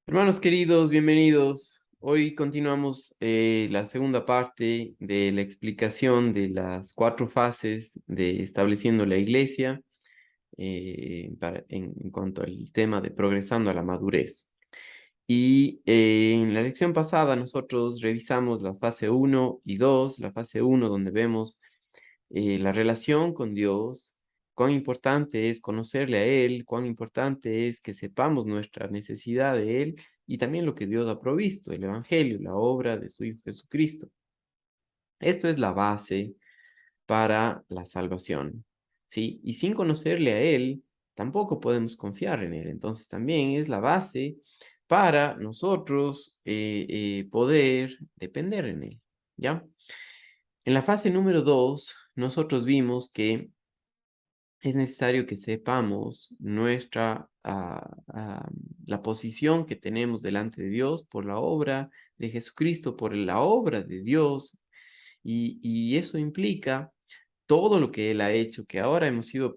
Hermanos queridos, bienvenidos. Hoy continuamos la segunda parte de la explicación de las 4 fases de estableciendo la iglesia en cuanto al tema de progresando a la madurez. Y en la lección pasada nosotros revisamos la fase 1 y 2, la fase 1 donde vemos la relación con Dios, cuán importante es conocerle a Él, cuán importante es que sepamos nuestra necesidad de Él y también lo que Dios ha provisto, el Evangelio, la obra de su Hijo Jesucristo. Esto es la base para la salvación, ¿sí? Y sin conocerle a Él, tampoco podemos confiar en Él. Entonces también es la base para nosotros poder depender en Él, ¿ya? En la fase número 2, nosotros vimos que es necesario que sepamos la posición que tenemos delante de Dios por la obra de Jesucristo, por la obra de Dios, y eso implica todo lo que Él ha hecho, que ahora hemos sido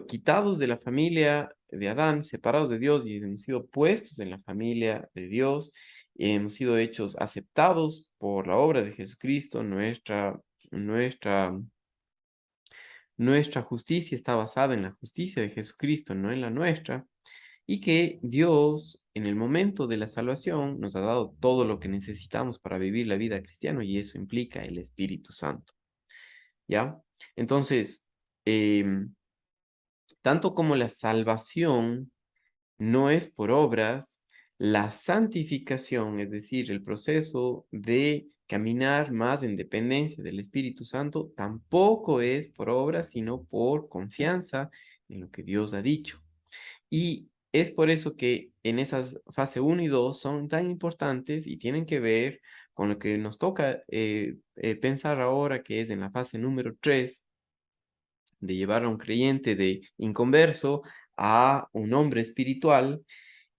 quitados de la familia de Adán, separados de Dios, y hemos sido puestos en la familia de Dios, y hemos sido hechos aceptados por la obra de Jesucristo, nuestra nuestra justicia está basada en la justicia de Jesucristo, no en la nuestra, y que Dios, en el momento de la salvación, nos ha dado todo lo que necesitamos para vivir la vida cristiana, y eso implica el Espíritu Santo, ¿ya? Entonces, tanto como la salvación no es por obras, la santificación, es decir, el proceso de caminar más en dependencia del Espíritu Santo, tampoco es por obras, sino por confianza en lo que Dios ha dicho. Y es por eso que en esas fase 1 y 2 son tan importantes y tienen que ver con lo que nos toca pensar ahora, que es en la fase número 3, de llevar a un creyente de inconverso a un hombre espiritual.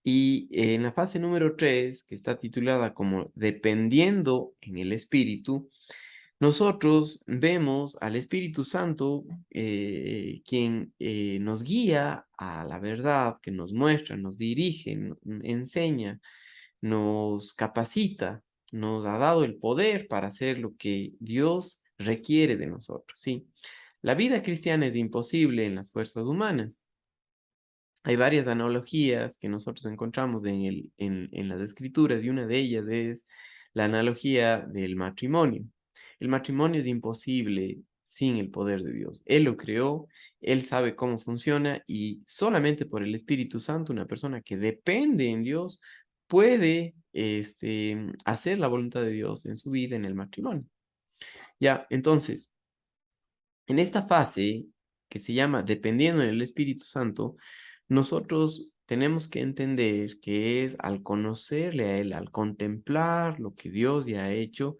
Y en la fase número 3, que está titulada como Dependiendo en el Espíritu, nosotros vemos al Espíritu Santo, quien nos guía a la verdad, que nos muestra, nos dirige, enseña, nos capacita, nos ha dado el poder para hacer lo que Dios requiere de nosotros, ¿sí? La vida cristiana es imposible en las fuerzas humanas. Hay varias analogías que nosotros encontramos en las escrituras, y una de ellas es la analogía del matrimonio. El matrimonio es imposible sin el poder de Dios. Él lo creó, Él sabe cómo funciona, y solamente por el Espíritu Santo una persona que depende en Dios puede hacer la voluntad de Dios en su vida, en el matrimonio. Ya, entonces, en esta fase que se llama dependiendo del Espíritu Santo, nosotros tenemos que entender que es al conocerle a Él, al contemplar lo que Dios ya ha hecho,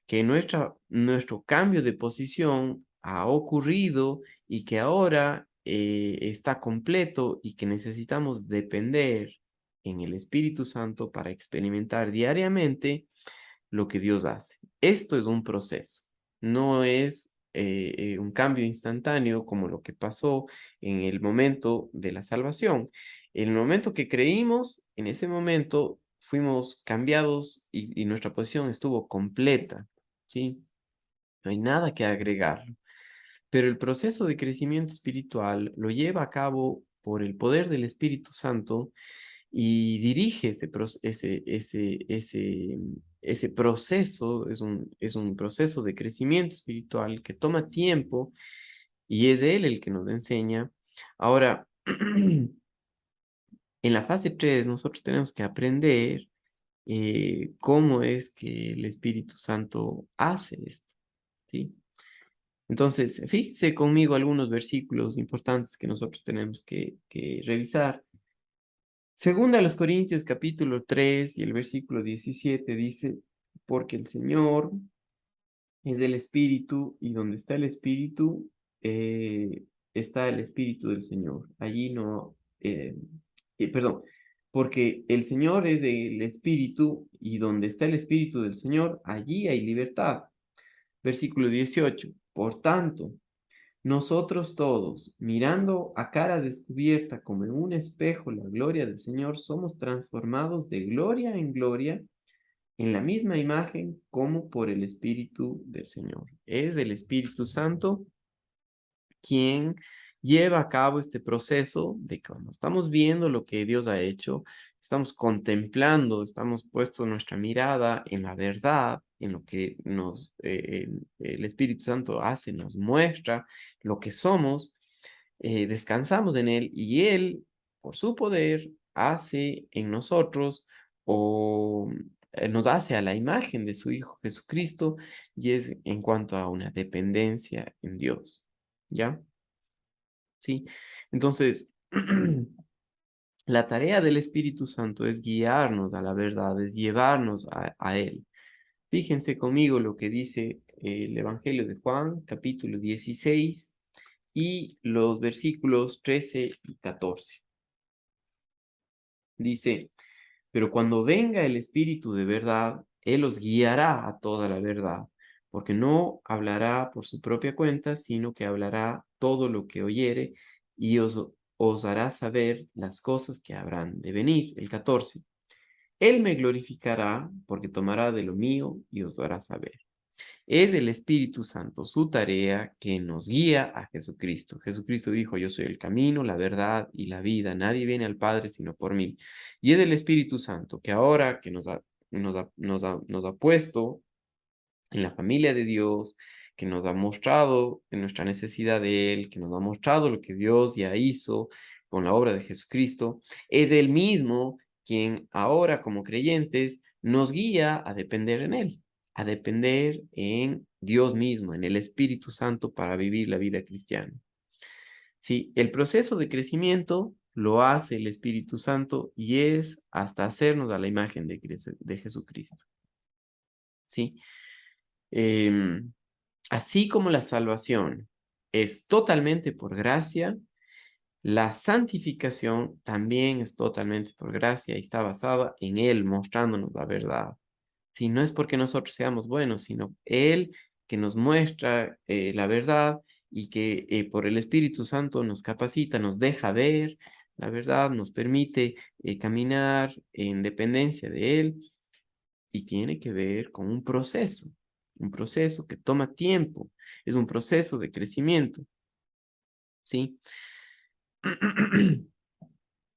que nuestro cambio de posición ha ocurrido y que ahora está completo, y que necesitamos depender en el Espíritu Santo para experimentar diariamente lo que Dios hace. Esto es un proceso, no es un cambio instantáneo como lo que pasó en el momento de la salvación. En el momento que creímos, en ese momento fuimos cambiados, y nuestra posición estuvo completa, ¿sí? No hay nada que agregar. Pero el proceso de crecimiento espiritual lo lleva a cabo por el poder del Espíritu Santo, y dirige ese proceso. Es un proceso de crecimiento espiritual que toma tiempo, y es Él el que nos enseña. Ahora, en la fase 3 nosotros tenemos que aprender cómo es que el Espíritu Santo hace esto, ¿sí? Entonces, fíjense conmigo algunos versículos importantes que nosotros tenemos que revisar. Segunda a los Corintios capítulo 3 y el versículo 17 dice: porque el Señor es del Espíritu, y donde está el Espíritu, está el Espíritu del Señor. Allí no, perdón, porque el Señor es del Espíritu, y donde está el Espíritu del Señor, allí hay libertad. Versículo 18: por tanto, Nosotros todos, mirando a cara descubierta como en un espejo la gloria del Señor, somos transformados de gloria en gloria en la misma imagen como por el Espíritu del Señor. Es el Espíritu Santo quien lleva a cabo este proceso de cuando estamos viendo lo que Dios ha hecho, estamos contemplando, estamos puesto nuestra mirada en la verdad, en lo que el Espíritu Santo hace, nos muestra lo que somos, descansamos en Él y Él, por su poder, hace en nosotros o nos hace a la imagen de su Hijo Jesucristo y es en cuanto a una dependencia en Dios. ¿Ya? ¿Sí? Entonces, la tarea del Espíritu Santo es guiarnos a la verdad, es llevarnos a Él. Fíjense conmigo lo que dice el Evangelio de Juan, capítulo 16, y los versículos 13 y 14. Dice, pero cuando venga el Espíritu de verdad, Él os guiará a toda la verdad, porque no hablará por su propia cuenta, sino que hablará todo lo que oyere y os hará saber las cosas que habrán de venir. El 14. Él me glorificará porque tomará de lo mío y os lo hará saber. Es el Espíritu Santo su tarea que nos guía a Jesucristo. Jesucristo dijo, yo soy el camino, la verdad y la vida. Nadie viene al Padre sino por mí. Y es el Espíritu Santo que ahora que nos ha puesto en la familia de Dios, que nos ha mostrado en nuestra necesidad de Él, que nos ha mostrado lo que Dios ya hizo con la obra de Jesucristo, es Él mismo quien ahora como creyentes nos guía a depender en Él, a depender en Dios mismo, en el Espíritu Santo para vivir la vida cristiana. Sí, el proceso de crecimiento lo hace el Espíritu Santo y es hasta hacernos a la imagen de Jesucristo. ¿Sí? Em, Así como la salvación es totalmente por gracia, la santificación también es totalmente por gracia y está basada en Él mostrándonos la verdad. Si no es porque nosotros seamos buenos, sino Él que nos muestra la verdad y que por el Espíritu Santo nos capacita, nos deja ver la verdad, nos permite caminar en dependencia de Él y tiene que ver con un proceso que toma tiempo, es un proceso de crecimiento, ¿sí?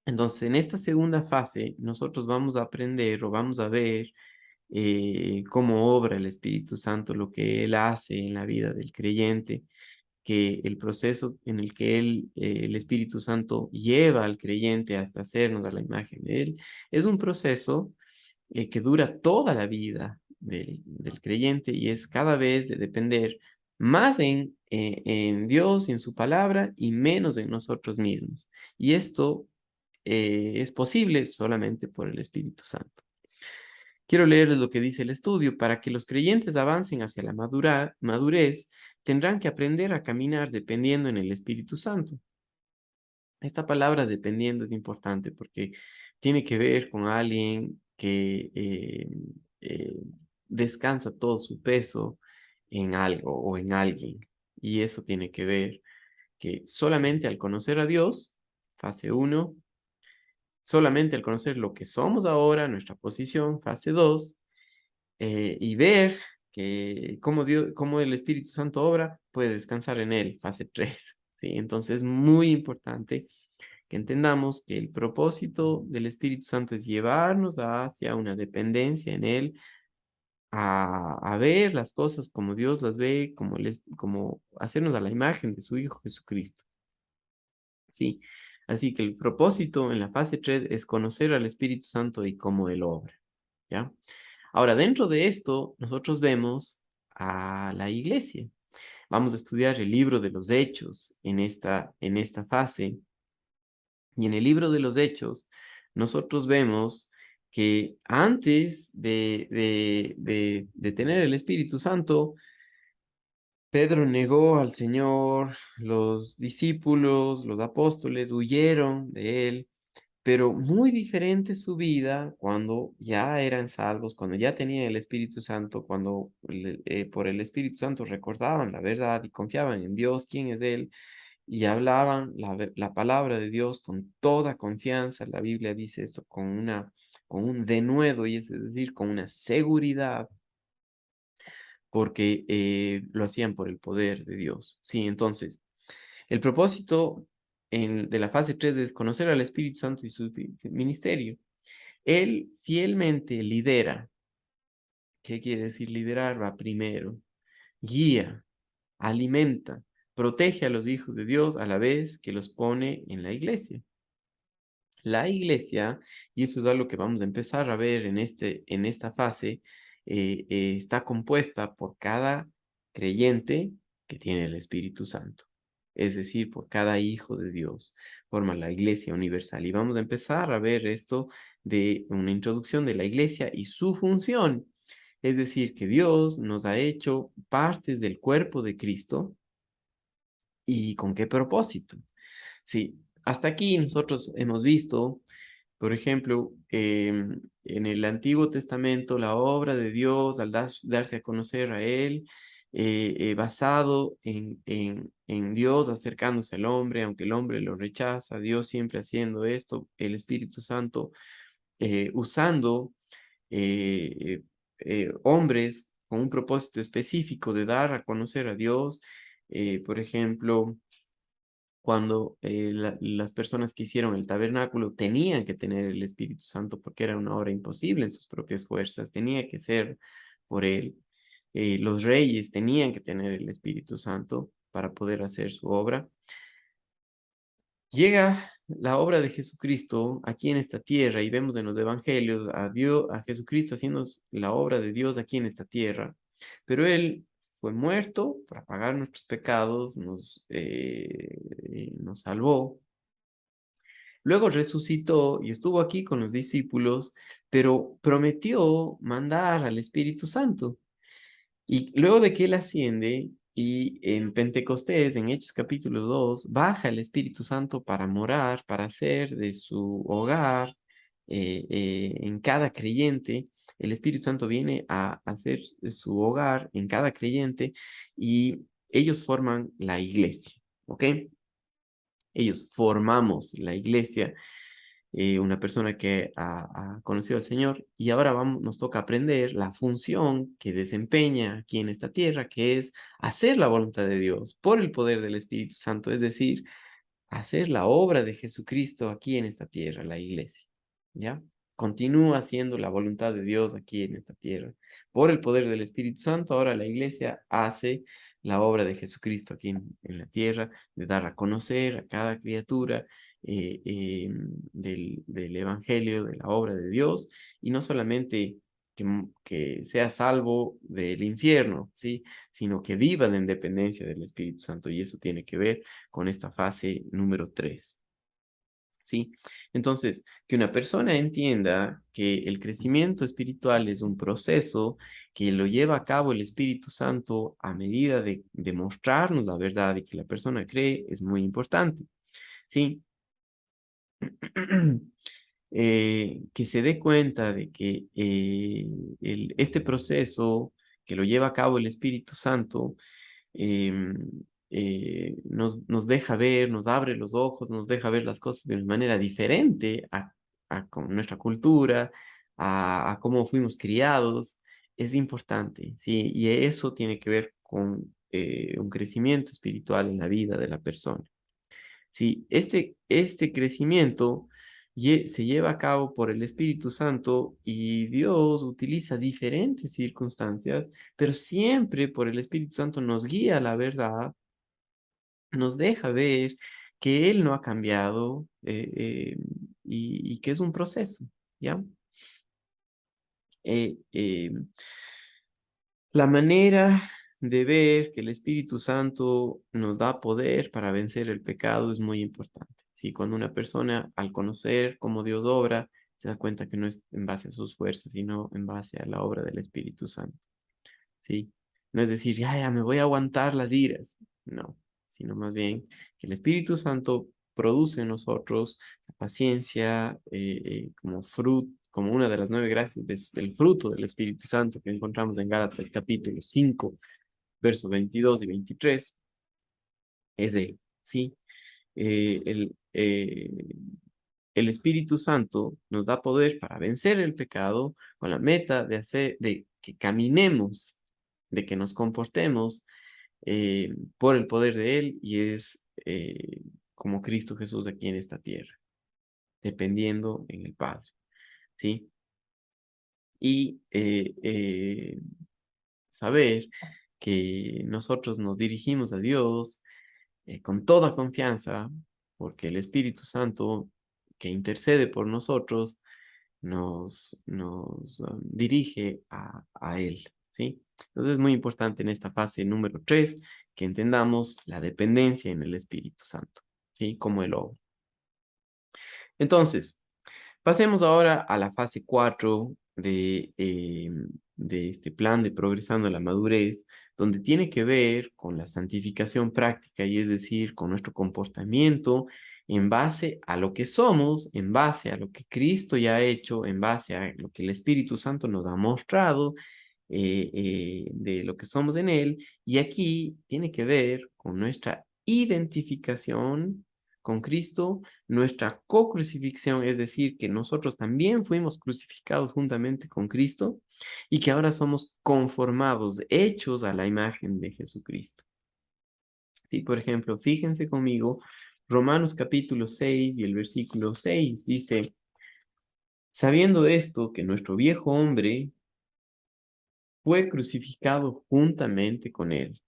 Entonces, en esta segunda fase, nosotros vamos a aprender o vamos a ver cómo obra el Espíritu Santo, lo que Él hace en la vida del creyente, que el proceso en el que el Espíritu Santo lleva al creyente hasta hacernos a la imagen de Él, es un proceso que dura toda la vida del creyente y es cada vez de depender más en Dios y en su palabra y menos en nosotros mismos. Y esto es posible solamente por el Espíritu Santo. Quiero leerles lo que dice el estudio. Para que los creyentes avancen hacia la madurez, tendrán que aprender a caminar dependiendo en el Espíritu Santo. Esta palabra dependiendo es importante porque tiene que ver con alguien que eh, descansa todo su peso en algo o en alguien. Y eso tiene que ver que solamente al conocer a Dios, fase 1, solamente al conocer lo que somos ahora, nuestra posición, fase 2, y ver que cómo el Espíritu Santo obra, puede descansar en él, fase 3. ¿Sí? Entonces es muy importante que entendamos que el propósito del Espíritu Santo es llevarnos hacia una dependencia en Él, a ver las cosas como Dios las ve, como hacernos a la imagen de su Hijo Jesucristo. ¿Sí? Así que el propósito en la fase 3 es conocer al Espíritu Santo y cómo Él obra. ¿Ya? Ahora, dentro de esto, nosotros vemos a la iglesia. Vamos a estudiar el libro de los Hechos en esta fase. Y en el libro de los Hechos, nosotros vemos que antes de tener el Espíritu Santo, Pedro negó al Señor, los discípulos, los apóstoles huyeron de él, pero muy diferente su vida cuando ya eran salvos, cuando ya tenían el Espíritu Santo, cuando por el Espíritu Santo recordaban la verdad y confiaban en Dios, quién es Él, y hablaban la palabra de Dios con toda confianza. La Biblia dice esto con un denuedo, y es decir, con una seguridad, porque lo hacían por el poder de Dios. Sí, entonces, el propósito de la fase 3 es conocer al Espíritu Santo y su ministerio. Él fielmente lidera. ¿Qué quiere decir liderar? Va primero, guía, alimenta, protege a los hijos de Dios a la vez que los pone en la iglesia. La iglesia, y eso es algo que vamos a empezar a ver en esta fase, está compuesta por cada creyente que tiene el Espíritu Santo, es decir, por cada hijo de Dios, forma la iglesia universal. Y vamos a empezar a ver esto de una introducción de la iglesia y su función, es decir, que Dios nos ha hecho partes del cuerpo de Cristo. ¿Y con qué propósito? Sí, hasta aquí nosotros hemos visto, por ejemplo, en el Antiguo Testamento, la obra de Dios al darse a conocer a Él, basado en Dios acercándose al hombre, aunque el hombre lo rechaza, Dios siempre haciendo esto, el Espíritu Santo usando eh, hombres con un propósito específico de dar a conocer a Dios, por ejemplo, cuando las personas que hicieron el tabernáculo tenían que tener el Espíritu Santo porque era una obra imposible en sus propias fuerzas, tenía que ser por Él. Los reyes tenían que tener el Espíritu Santo para poder hacer su obra. Llega la obra de Jesucristo aquí en esta tierra y vemos en los evangelios a Dios, a Jesucristo haciendo la obra de Dios aquí en esta tierra, pero Él fue muerto para pagar nuestros pecados, nos salvó. Luego resucitó y estuvo aquí con los discípulos, pero prometió mandar al Espíritu Santo. Y luego de que Él asciende, y en Pentecostés, en Hechos capítulo 2 baja el Espíritu Santo para morar, para hacer de su hogar en cada creyente. El Espíritu Santo viene a hacer de su hogar en cada creyente y ellos forman la iglesia, ¿ok? Ellos formamos la iglesia, una persona que ha conocido al Señor, y ahora nos toca aprender la función que desempeña aquí en esta tierra, que es hacer la voluntad de Dios por el poder del Espíritu Santo, es decir, hacer la obra de Jesucristo aquí en esta tierra, la iglesia, ¿ya? Continúa haciendo la voluntad de Dios aquí en esta tierra. Por el poder del Espíritu Santo, ahora la iglesia hace la obra de Jesucristo aquí en la tierra, de dar a conocer a cada criatura del Evangelio, de la obra de Dios, y no solamente que sea salvo del infierno, ¿sí? Sino que viva en dependencia del Espíritu Santo, y eso tiene que ver con esta fase número 3. ¿Sí? Entonces, que una persona entienda que el crecimiento espiritual es un proceso que lo lleva a cabo el Espíritu Santo a medida de mostrarnos la verdad y que la persona cree es muy importante. ¿Sí? Que se dé cuenta de que este proceso que lo lleva a cabo el Espíritu Santo em, nos deja ver, nos abre los ojos, nos deja ver las cosas de una manera diferente a con nuestra cultura, a cómo fuimos criados, es importante, ¿sí? Y eso tiene que ver con un crecimiento espiritual en la vida de la persona. Sí, este crecimiento se lleva a cabo por el Espíritu Santo y Dios utiliza diferentes circunstancias, pero siempre por el Espíritu Santo nos guía a la verdad, nos deja ver que Él no ha cambiado y que es un proceso, ¿ya? Eh, eh, la manera de ver que el Espíritu Santo nos da poder para vencer el pecado es muy importante. ¿Sí? Cuando una persona, al conocer cómo Dios obra, se da cuenta que no es en base a sus fuerzas, sino en base a la obra del Espíritu Santo. ¿Sí? No es decir, ya, ya, me voy a aguantar las iras. No, sino más bien que el Espíritu Santo produce en nosotros la paciencia como fruto, como una de las 9 gracias del fruto del Espíritu Santo que encontramos en Gálatas capítulo 5, versos 22 y 23, es Él, ¿sí? Eh, el, eh, el Espíritu Santo nos da poder para vencer el pecado con la meta de que caminemos, de que nos comportemos por el poder de Él y es como Cristo Jesús aquí en esta tierra, dependiendo en el Padre, ¿sí? Y saber que nosotros nos dirigimos a Dios con toda confianza, porque el Espíritu Santo que intercede por nosotros nos dirige a Él, ¿sí? Entonces es muy importante en esta fase número 3 que entendamos la dependencia en el Espíritu Santo, ¿sí? Como Él obra. Entonces, pasemos ahora a la fase 4 de este plan de Progresando a la Madurez, donde tiene que ver con la santificación práctica, y es decir, con nuestro comportamiento en base a lo que somos, en base a lo que Cristo ya ha hecho, en base a lo que el Espíritu Santo nos ha mostrado de lo que somos en Él. Y aquí tiene que ver con nuestra identificación con Cristo, nuestra co-crucifixión, es decir, que nosotros también fuimos crucificados juntamente con Cristo y que ahora somos conformados, hechos a la imagen de Jesucristo. Sí, por ejemplo, fíjense conmigo, Romanos capítulo 6 y el versículo 6 dice, sabiendo esto, que nuestro viejo hombre fue crucificado juntamente con él,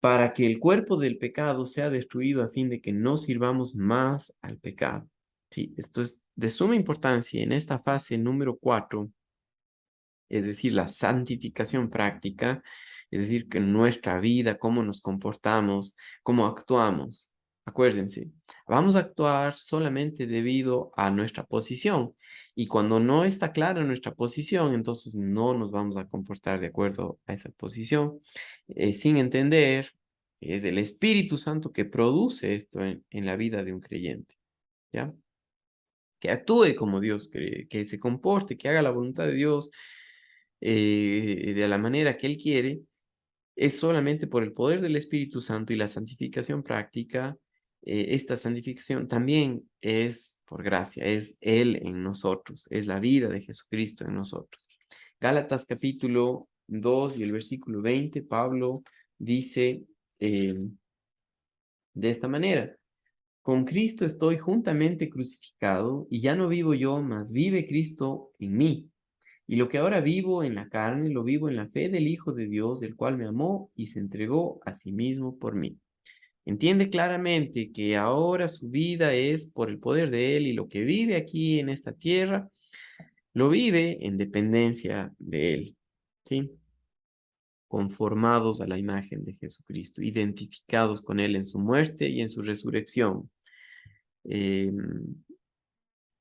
para que el cuerpo del pecado sea destruido a fin de que no sirvamos más al pecado. Sí, esto es de suma importancia en esta fase número 4, es decir, la santificación práctica, es decir, que nuestra vida, cómo nos comportamos, cómo actuamos. Acuérdense, vamos a actuar solamente debido a nuestra posición. Y cuando no está clara nuestra posición, entonces no nos vamos a comportar de acuerdo a esa posición, sin entender que es el Espíritu Santo que produce esto en la vida de un creyente, ¿ya? Que actúe como Dios cree, que se comporte, que haga la voluntad de Dios de la manera que Él quiere, es solamente por el poder del Espíritu Santo y la santificación práctica. Esta santificación también es por gracia, es Él en nosotros, es la vida de Jesucristo en nosotros. Gálatas capítulo 2 y el versículo 20, Pablo dice de esta manera, con Cristo estoy juntamente crucificado y ya no vivo yo, mas vive Cristo en mí. Y lo que ahora vivo en la carne, lo vivo en la fe del Hijo de Dios, el cual me amó y se entregó a sí mismo por mí. Entiende claramente que ahora su vida es por el poder de Él y lo que vive aquí en esta tierra, lo vive en dependencia de Él, ¿sí? Conformados a la imagen de Jesucristo, identificados con Él en su muerte y en su resurrección. Eh,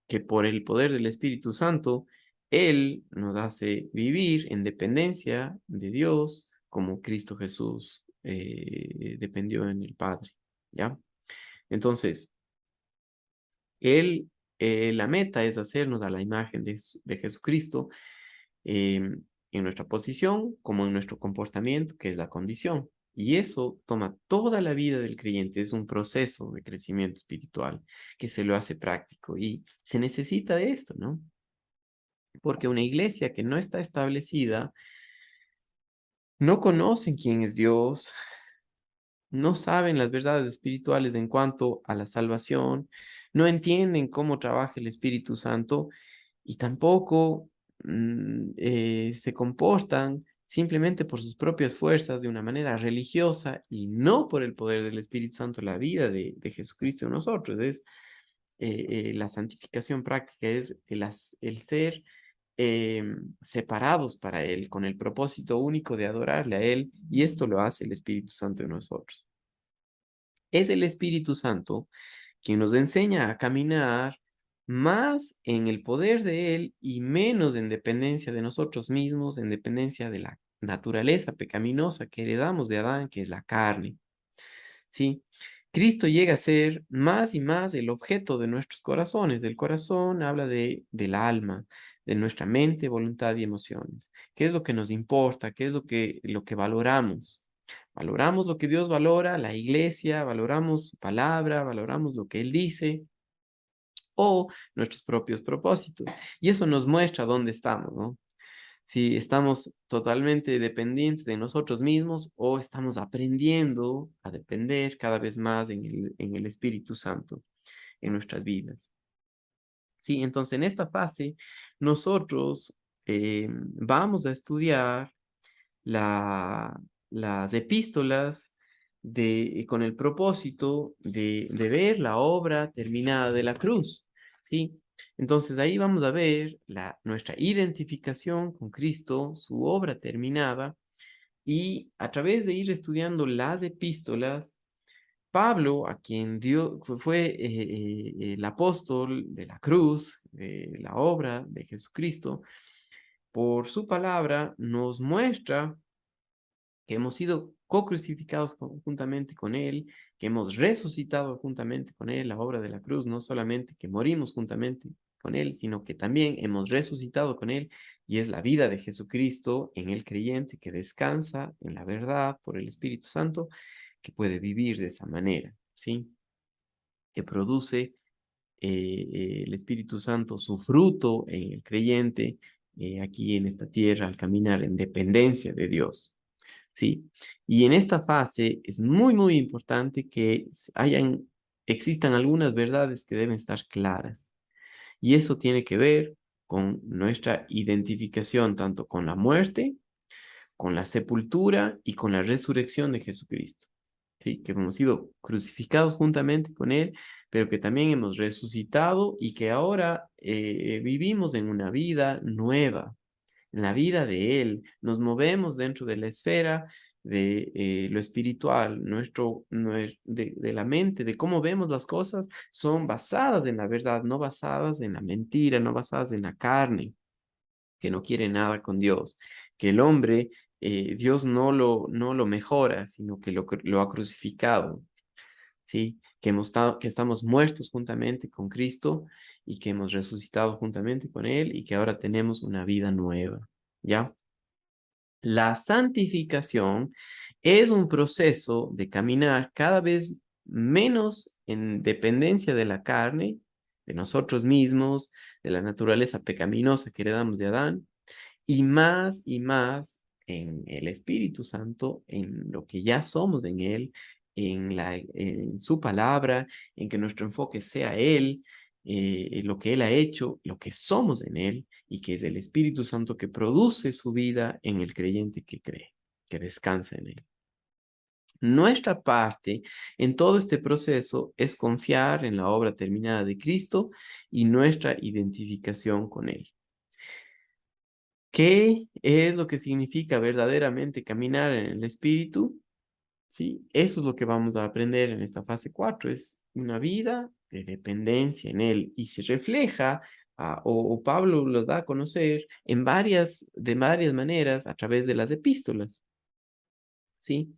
que por el poder del Espíritu Santo, Él nos hace vivir en dependencia de Dios, como Cristo Jesús dependió en el Padre, ¿ya? Entonces, Él, la meta es hacernos a la imagen de Jesucristo en nuestra posición como en nuestro comportamiento, que es la condición. Y eso toma toda la vida del creyente, es un proceso de crecimiento espiritual que se lo hace práctico y se necesita de esto, ¿no? Porque una iglesia que no está establecida, no conocen quién es Dios, no saben las verdades espirituales en cuanto a la salvación, no entienden cómo trabaja el Espíritu Santo y tampoco se comportan simplemente por sus propias fuerzas de una manera religiosa y no por el poder del Espíritu Santo, la vida de Jesucristo en nosotros. Es la santificación práctica, es el ser separados para Él, con el propósito único de adorarle a Él, y esto lo hace el Espíritu Santo en nosotros. Es el Espíritu Santo quien nos enseña a caminar más en el poder de Él y menos en dependencia de nosotros mismos, en dependencia de la naturaleza pecaminosa que heredamos de Adán, que es la carne. ¿Sí? Cristo llega a ser más y más el objeto de nuestros corazones. El corazón habla del alma, de nuestra mente, voluntad y emociones. ¿Qué es lo que nos importa? ¿Qué es lo que valoramos? Valoramos lo que Dios valora, la iglesia, valoramos su palabra, valoramos lo que Él dice o nuestros propios propósitos. Y eso nos muestra dónde estamos, ¿no? Si estamos totalmente dependientes de nosotros mismos o estamos aprendiendo a depender cada vez más en el Espíritu Santo en nuestras vidas. Sí, entonces en esta fase nosotros vamos a estudiar la, las epístolas con el propósito de ver la obra terminada de la cruz, ¿sí? Entonces ahí vamos a ver nuestra identificación con Cristo, su obra terminada, y a través de ir estudiando las epístolas, Pablo, a quien fue el apóstol de la cruz, de la obra de Jesucristo, por su palabra nos muestra que hemos sido co-crucificados juntamente con Él, que hemos resucitado juntamente con Él, la obra de la cruz, no solamente que morimos juntamente con Él, sino que también hemos resucitado con Él, y es la vida de Jesucristo en el creyente que descansa en la verdad por el Espíritu Santo, que puede vivir de esa manera, ¿sí? Que produce el Espíritu Santo su fruto en el creyente aquí en esta tierra al caminar en dependencia de Dios. ¿Sí? Y en esta fase es muy, muy importante que existan algunas verdades que deben estar claras. Y eso tiene que ver con nuestra identificación tanto con la muerte, con la sepultura y con la resurrección de Jesucristo. ¿Sí? Que hemos sido crucificados juntamente con Él, pero que también hemos resucitado y que ahora vivimos en una vida nueva, en la vida de Él. Nos movemos dentro de la esfera de lo espiritual, de la mente, de cómo vemos las cosas, son basadas en la verdad, no basadas en la mentira, no basadas en la carne, que no quiere nada con Dios, que el hombre, Dios no lo mejora, sino que lo ha crucificado. ¿Sí? Que estamos muertos juntamente con Cristo y que hemos resucitado juntamente con Él y que ahora tenemos una vida nueva, ¿ya? La santificación es un proceso de caminar cada vez menos en dependencia de la carne, de nosotros mismos, de la naturaleza pecaminosa que heredamos de Adán, y más en el Espíritu Santo, en lo que ya somos en Él, en su palabra, en que nuestro enfoque sea Él, lo que Él ha hecho, lo que somos en Él, y que es el Espíritu Santo que produce su vida en el creyente que cree, que descansa en Él. Nuestra parte en todo este proceso es confiar en la obra terminada de Cristo y nuestra identificación con Él. ¿Qué es lo que significa verdaderamente caminar en el Espíritu? ¿Sí? Eso es lo que vamos a aprender en esta fase 4. Es una vida de dependencia en Él y se refleja, o Pablo lo da a conocer de varias maneras a través de las epístolas. ¿Sí?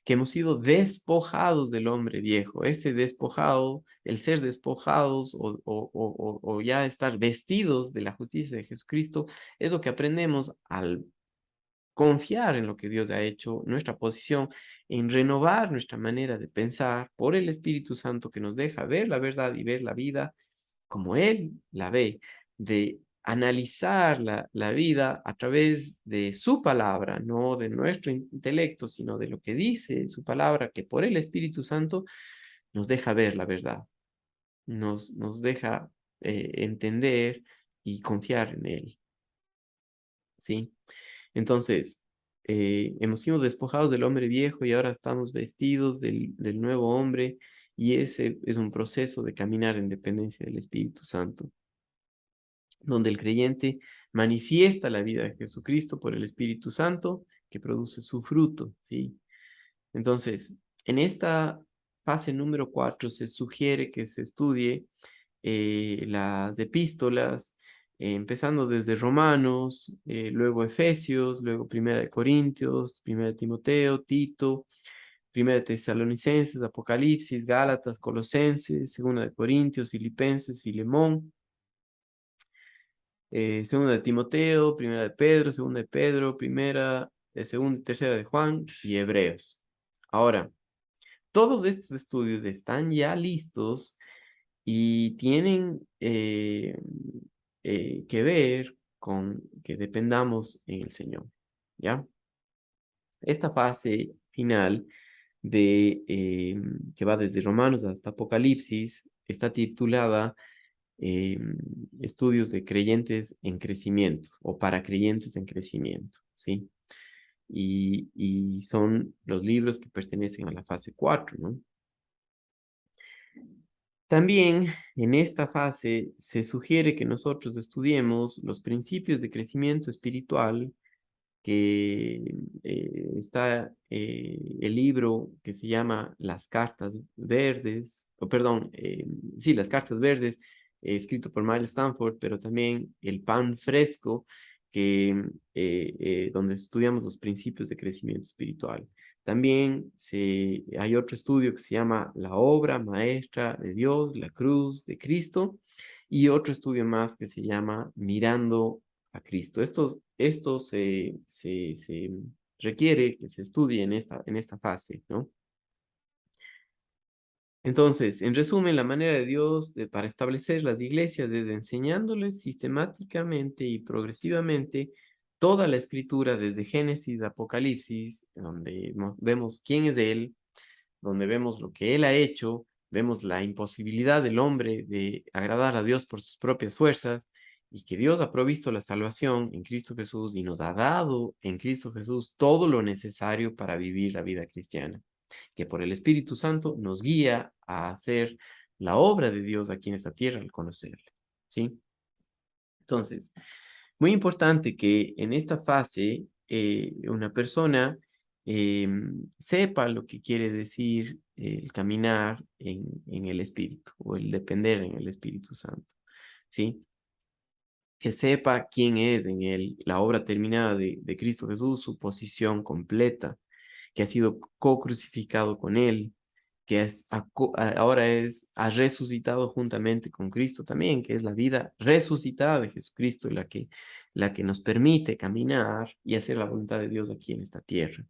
Que hemos sido despojados del hombre viejo. Ese despojado, el ser despojados o ya estar vestidos de la justicia de Jesucristo, es lo que aprendemos al confiar en lo que Dios ha hecho, nuestra posición, en renovar nuestra manera de pensar por el Espíritu Santo que nos deja ver la verdad y ver la vida como Él la ve, de analizar la vida a través de su palabra, no de nuestro intelecto, sino de lo que dice su palabra, que por el Espíritu Santo nos deja ver la verdad, nos deja entender y confiar en Él, ¿sí? Entonces, hemos sido despojados del hombre viejo y ahora estamos vestidos del nuevo hombre, y ese es un proceso de caminar en dependencia del Espíritu Santo, donde el creyente manifiesta la vida de Jesucristo por el Espíritu Santo que produce su fruto, ¿sí? Entonces, en esta fase número 4 se sugiere que se estudie las epístolas, empezando desde Romanos, luego Efesios, luego Primera de Corintios, Primera de Timoteo, Tito, Primera de Tesalonicenses, Apocalipsis, Gálatas, Colosenses, Segunda de Corintios, Filipenses, Filemón, Segunda de Timoteo, Primera de Pedro, Segunda de Pedro, Primera, Segunda y Tercera de Juan y Hebreos. Ahora, todos estos estudios están ya listos y tienen que ver con que dependamos en el Señor, ¿ya? Esta fase final que va desde Romanos hasta Apocalipsis está titulada Estudios de creyentes en crecimiento o para creyentes en crecimiento, ¿sí? Y son los libros que pertenecen a la fase 4, ¿no? También en esta fase se sugiere que nosotros estudiemos los principios de crecimiento espiritual que está el libro que se llama Las Cartas Verdes, o perdón, sí, Las Cartas Verdes, escrito por Miles Stanford, pero también El Pan Fresco, donde estudiamos los principios de crecimiento espiritual. También hay otro estudio que se llama La obra maestra de Dios, la cruz de Cristo, y otro estudio más que se llama Mirando a Cristo. Esto se requiere que se estudie en esta fase, ¿no? Entonces, en resumen, la manera de Dios para establecer las iglesias es enseñándoles sistemáticamente y progresivamente toda la escritura desde Génesis a Apocalipsis, donde vemos quién es Él, donde vemos lo que Él ha hecho, vemos la imposibilidad del hombre de agradar a Dios por sus propias fuerzas y que Dios ha provisto la salvación en Cristo Jesús y nos ha dado en Cristo Jesús todo lo necesario para vivir la vida cristiana, que por el Espíritu Santo nos guía a hacer la obra de Dios aquí en esta tierra al conocerle, ¿sí? Entonces, muy importante que en esta fase una persona sepa lo que quiere decir el caminar en el Espíritu o el depender en el Espíritu Santo, ¿sí? Que sepa quién es en él, la obra terminada de Cristo Jesús, su posición completa, que ha sido co-crucificado con él, que ahora ha resucitado juntamente con Cristo también, que es la vida resucitada de Jesucristo, la que nos permite caminar y hacer la voluntad de Dios aquí en esta tierra.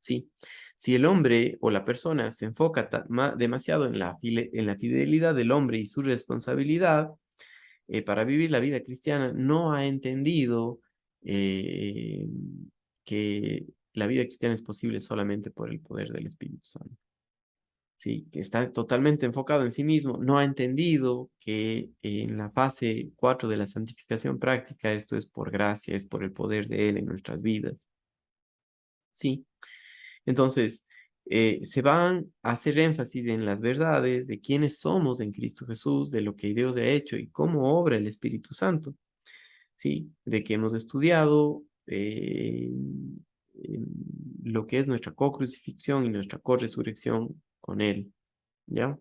¿Sí? Si el hombre o la persona se enfoca demasiado en en la fidelidad del hombre y su responsabilidad para vivir la vida cristiana, no ha entendido eh, que la vida cristiana es posible solamente por el poder del Espíritu Santo. Sí, que está totalmente enfocado en sí mismo, no ha entendido que en la fase 4 de la santificación práctica esto es por gracia, es por el poder de Él en nuestras vidas. Sí, entonces se van a hacer énfasis en las verdades de quiénes somos en Cristo Jesús, de lo que Dios ha hecho y cómo obra el Espíritu Santo. Sí, de que hemos estudiado lo que es nuestra co-crucifixión y nuestra co-resurrección con Él, ¿ya?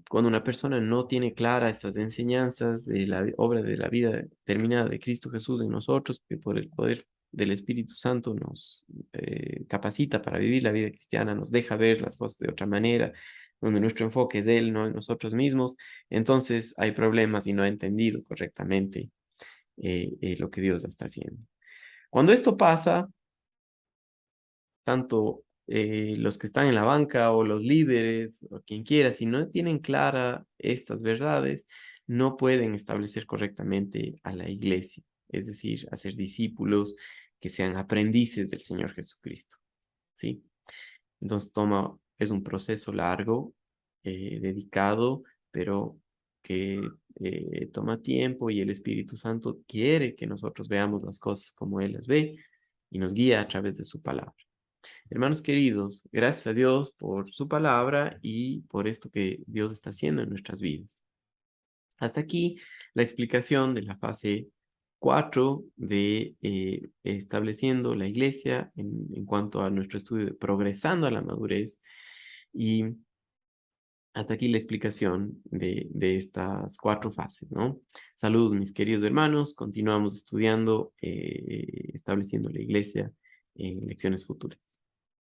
Cuando una persona no tiene clara estas enseñanzas de la obra de la vida terminada de Cristo Jesús en nosotros, que por el poder del Espíritu Santo nos capacita para vivir la vida cristiana, nos deja ver las cosas de otra manera, donde nuestro enfoque es de Él, no en nosotros mismos, entonces hay problemas y no ha entendido correctamente lo que Dios está haciendo. Cuando esto pasa, tanto los que están en la banca o los líderes o quien quiera, si no tienen clara estas verdades, no pueden establecer correctamente a la iglesia, es decir, hacer discípulos que sean aprendices del Señor Jesucristo, ¿sí? Entonces es un proceso largo, dedicado, pero que toma tiempo y el Espíritu Santo quiere que nosotros veamos las cosas como Él las ve y nos guía a través de su palabra. Hermanos queridos, gracias a Dios por su palabra y por esto que Dios está haciendo en nuestras vidas. Hasta aquí la explicación de la fase 4 de estableciendo la iglesia en cuanto a nuestro estudio de progresando a la madurez. Y Hasta aquí la explicación de estas 4 fases, ¿no? Saludos, mis queridos hermanos. Continuamos estudiando, estableciendo la iglesia en lecciones futuras.